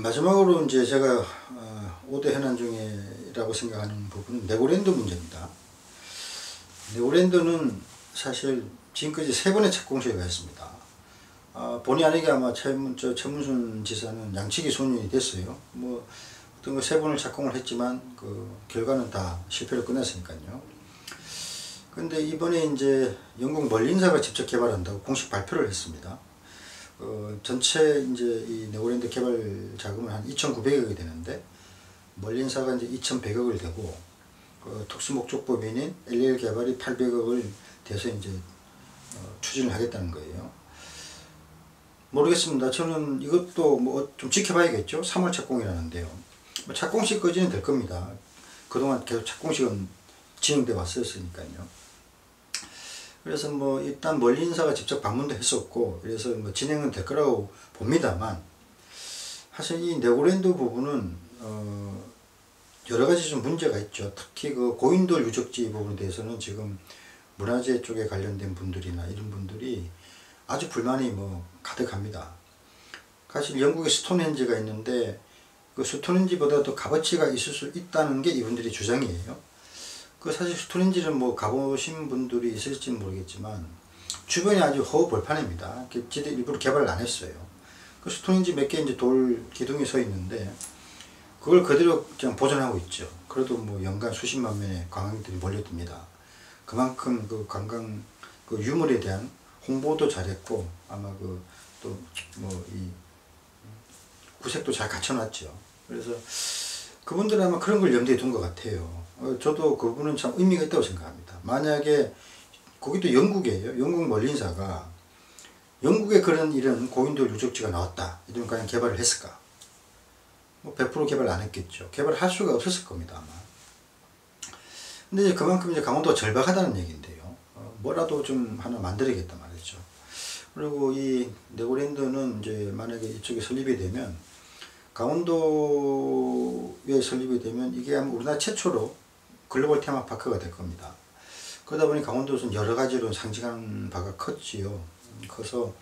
마지막으로 이제 제가 5대 현안 중에라고 생각하는 부분은 네고랜드 문제입니다. 네고랜드는 사실 지금까지 3번의 착공시효가 있습니다. 본의 아니게 아마 최문순 지사는 양측이 손이 됐어요. 뭐 어떤 거 3번을 착공을 했지만 그 결과는 다 실패로 끝났으니까요. 근데 이번에 이제 영국 멀린사가 직접 개발한다고 공식 발표를 했습니다. 전체 이제 이 네고랜드 개발 자금은 한 2,900억이 되는데 멀린사가 이제 2,100억을 대고 특수목적법인인 LL 개발이 800억을 대서 이제 추진을 하겠다는 거예요. 모르겠습니다. 저는 이것도 뭐 좀 지켜봐야겠죠. 3월 착공이라는데요. 뭐 착공식까지는 될 겁니다. 그동안 계속 착공식은 진행돼 왔었으니까요. 그래서 뭐 일단 멀린사가 직접 방문도 했었고 그래서 뭐 진행은 될 거라고 봅니다만 사실 이 네고랜드 부분은 여러 가지 좀 문제가 있죠. 특히 그 고인돌 유적지 부분에 대해서는 지금 문화재 쪽에 관련된 분들이나 이런 분들이 아주 불만이 뭐 가득합니다. 사실 영국에 스톤헨지가 있는데 그 스톤헨지보다 더 값어치가 있을 수 있다는 게 이분들의 주장이에요. 그 사실 스톤헨지는 뭐 가보신 분들이 있을지는 모르겠지만 주변이 아주 허허벌판입니다. 지들 일부러 개발을 안 했어요. 그 스톤헨지 몇 개 이제 돌 기둥이 서 있는데 그걸 그대로 그냥 보존하고 있죠. 그래도 뭐 연간 수십만 명의 관광객들이 몰려듭니다. 그만큼 그 관광 그 유물에 대한 홍보도 잘했고 아마 그 또 뭐 이 구색도 잘 갖춰놨죠. 그래서 그분들은 아마 그런 걸 염두에 둔 것 같아요. 저도 그분은 참 의미가 있다고 생각합니다. 만약에 거기도 영국이에요. 영국 멀린사가 영국에 그런 이런 고인돌 유적지가 나왔다. 이런 과연 개발을 했을까? 뭐 100% 개발 안 했겠죠. 개발할 수가 없었을 겁니다 아마. 근데 이제 그만큼 이제 강원도가 절박하다는 얘기인데요. 뭐라도 좀 하나 만들어야겠단 말이죠. 그리고 이 네고랜드는 이제 만약에 이쪽에 설립이 되면 강원도에 설립이 되면 이게 아마 우리나라 최초로 글로벌 테마파크가 될 겁니다. 그러다 보니 강원도에서는 여러 가지로 상징하는 바가 컸지요. 커서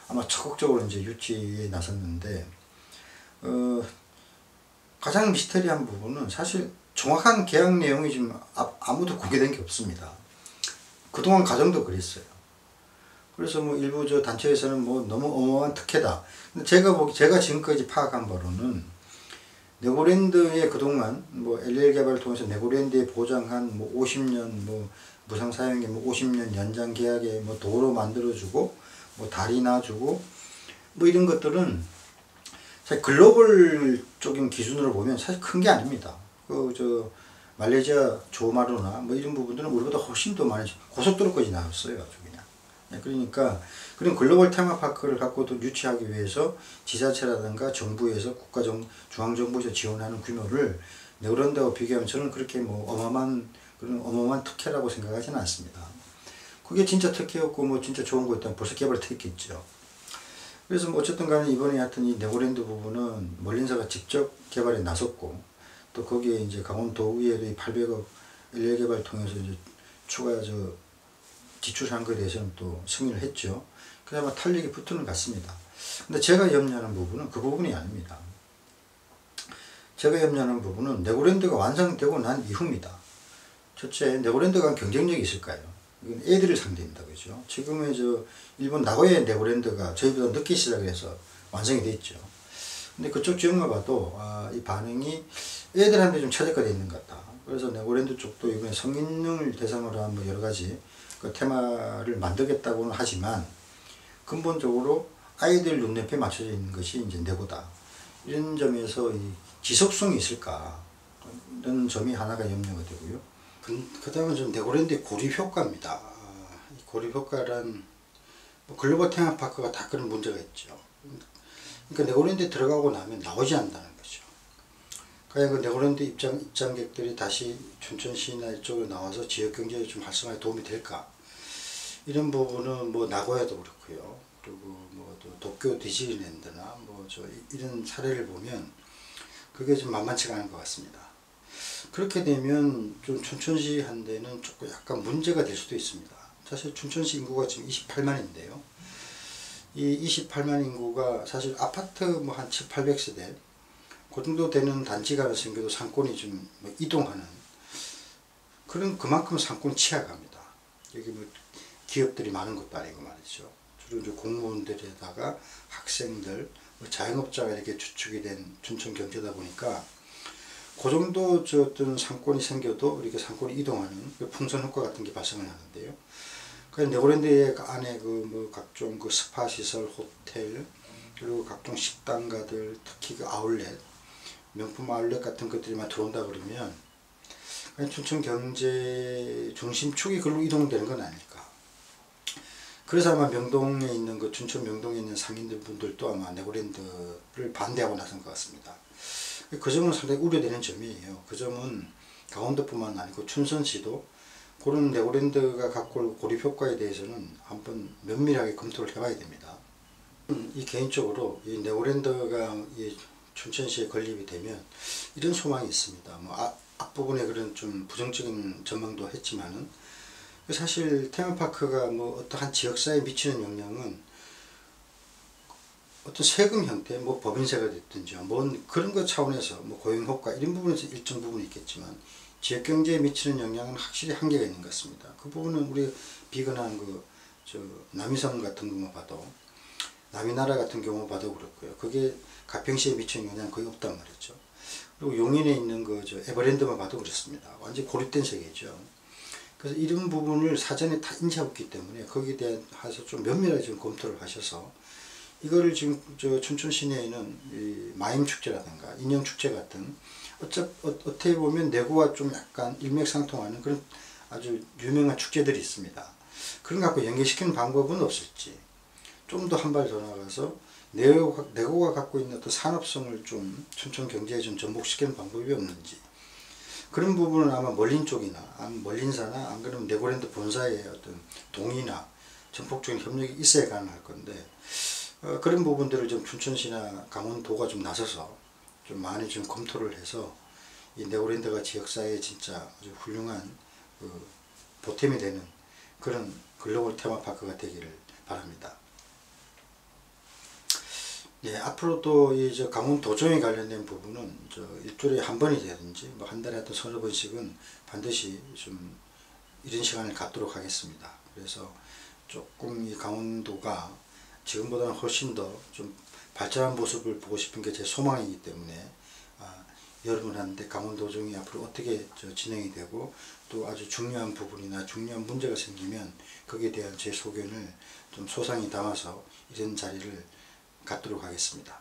아마 적극적으로 이제 유치에 나섰는데 가장 미스터리한 부분은 사실 정확한 계약 내용이 지금 아무도 공개된 게 없습니다. 그동안 과정도 그랬어요. 그래서 뭐 일부 저 단체에서는 뭐 너무 어마어마한 특혜다. 근데 제가 지금까지 파악한 바로는 네고랜드에 그동안 뭐 LL 개발을 통해서 네고랜드에 보장한 뭐 50년 뭐 무상 사용에 뭐 50년 연장 계약에 뭐 도로 만들어주고 뭐 다리 놔주고 뭐 이런 것들은 사실 글로벌적인 기준으로 보면 사실 큰 게 아닙니다. 말레이시아 조마루나 뭐 이런 부분들은 우리보다 훨씬 더 많이 고속도로까지 나왔어요. 아주 그냥. 그러니까 그런 글로벌 테마파크를 갖고도 유치하기 위해서 지자체라든가 정부에서 중앙정부에서 지원하는 규모를 네고랜드하고 비교하면 저는 그렇게 뭐 어마어마한 특혜라고 생각하지는 않습니다. 그게 진짜 특혜였고 뭐 진짜 좋은 거였다면 벌써 개발을 했겠죠. 그래서 뭐 어쨌든 간에 이번에 하여튼 이 네고랜드 부분은 멀린사가 직접 개발에 나섰고 또 거기에 이제 강원도의회도 800억 LL 개발 통해서 이제 추가 지출한 것에 대해서는 또 승인을 했죠. 그래서 아마 탄력이 붙는 것 같습니다. 근데 제가 염려하는 부분은 그 부분이 아닙니다. 제가 염려하는 부분은 네고랜드가 완성되고 난 이후입니다. 첫째, 네고랜드가 경쟁력이 있을까요? 이건 애들을 상대입니다. 그죠? 지금의 일본 나고야의 네고랜드가 저희보다 늦게 시작해서 완성이 됐죠. 근데 그쪽 지역만 봐도 이 반응이 애들한테 좀 최적화되어 있는 것 같다. 그래서 네고랜드 쪽도 이번에 성인을 대상으로 한 뭐 여러 가지 그 테마를 만들겠다고는 하지만 근본적으로 아이들 눈높이에 맞춰져 있는 것이 이제 네고다. 이런 점에서 이 지속성이 있을까? 이런 점이 하나가 염려가 되고요. 그 다음은 좀 네고랜드의 고립 효과입니다. 이 고립 효과란 뭐 글로벌 테마파크가 다 그런 문제가 있죠. 그러니까 네고랜드에 들어가고 나면 나오지 않는다는 거죠. 과연 그 네고랜드 입장객들이 다시 춘천시나 이쪽으로 나와서 지역경제에 좀 활성화에 도움이 될까? 이런 부분은 뭐 나고야도 그렇고요. 그리고 뭐 또 도쿄 디즈니랜드나 뭐 이런 사례를 보면 그게 좀 만만치가 않은 것 같습니다. 그렇게 되면 좀 춘천시 한데는 조금 약간 문제가 될 수도 있습니다. 사실 춘천시 인구가 지금 28만인데요. 이 28만 인구가 사실 아파트 뭐 한 7, 800세대 그 정도 되는 단지가 하나 생겨도 상권이 좀 뭐 이동하는 그런 그만큼 상권이 취약합니다. 여기 뭐 기업들이 많은 것도 아니고 말이죠. 주로 이제 공무원들에다가 학생들, 뭐 자영업자가 이렇게 주축이 된 춘천 경제다 보니까 그 정도 어떤 상권이 생겨도 이렇게 상권이 이동하는 풍선 효과 같은 게 발생을 하는데요. 그러니까 네고랜드 안에 그 뭐 각종 그 스파 시설, 호텔, 그리고 각종 식당가들, 특히 그 아울렛, 명품 아울렛 같은 것들이 막 들어온다 그러면 춘천 경제 중심축이 그걸로 이동되는 건 아닐까. 그래서 아마 명동에 있는 그 춘천 명동에 있는 상인들 분들도 아마 네고랜드를 반대하고 나선 것 같습니다. 그 점은 상당히 우려되는 점이에요. 그 점은 강원도뿐만 아니고 춘천시도 그런 네고랜드가 갖고 올 고립 효과에 대해서는 한번 면밀하게 검토를 해봐야 됩니다. 이 개인적으로 이 네고랜드가 이 춘천시에 건립이 되면 이런 소망이 있습니다. 뭐 앞부분에 그런 좀 부정적인 전망도 했지만은 사실 테마파크가 뭐 어떠한 지역사회에 미치는 영향은 어떤 세금 형태, 뭐 법인세가 됐든지 뭔 그런 것 차원에서 뭐 고용효과 이런 부분에서 일정 부분이 있겠지만 지역경제에 미치는 영향은 확실히 한계가 있는 것 같습니다. 그 부분은 우리 비근한 남이섬 같은 경우 봐도 남이나라 같은 경우 봐도 그렇고요. 그게 가평시에 미치는 영향은 거의 없단 말이죠. 그리고 용인에 있는 에버랜드만 봐도 그렇습니다. 완전히 고립된 세계죠. 그래서 이런 부분을 사전에 다 인지하고 있기 때문에 거기에 대해서 좀 면밀하게 좀 검토를 하셔서 이거를 지금 춘천 시내에는 이 마임축제라든가 인형축제 같은 어떻게 보면 내구와 좀 약간 일맥상통하는 그런 아주 유명한 축제들이 있습니다. 그런 거 갖고 연계시키는 방법은 없을지 좀 더 한 발 더 나가서 내고가 갖고 있는 어떤 산업성을 좀 춘천 경제에 좀 접목시키는 방법이 없는지 그런 부분은 아마 멀린 쪽이나 멀린사나 안 그러면 네고랜드 본사의 어떤 동의나 전폭적인 협력이 있어야 가능할 건데 그런 부분들을 좀 춘천시나 강원도가 좀 나서서 좀 많이 좀 검토를 해서 이 네고랜드가 지역사회에 진짜 아주 훌륭한 보탬이 되는 그런 글로벌 테마파크가 되기를 바랍니다. 예, 앞으로 또 이 강원도정에 관련된 부분은 일주일에 한 번이라든지 뭐 한 달에 또 서너 번씩은 반드시 좀 이런 시간을 갖도록 하겠습니다. 그래서 조금 이 강원도가 지금보다는 훨씬 더 좀 발전한 모습을 보고 싶은 게 제 소망이기 때문에 여러분한테 강원도정이 앞으로 어떻게 진행이 되고 또 아주 중요한 부분이나 중요한 문제가 생기면 거기에 대한 제 소견을 좀 소상히 담아서 이런 자리를 갖도록 하겠습니다.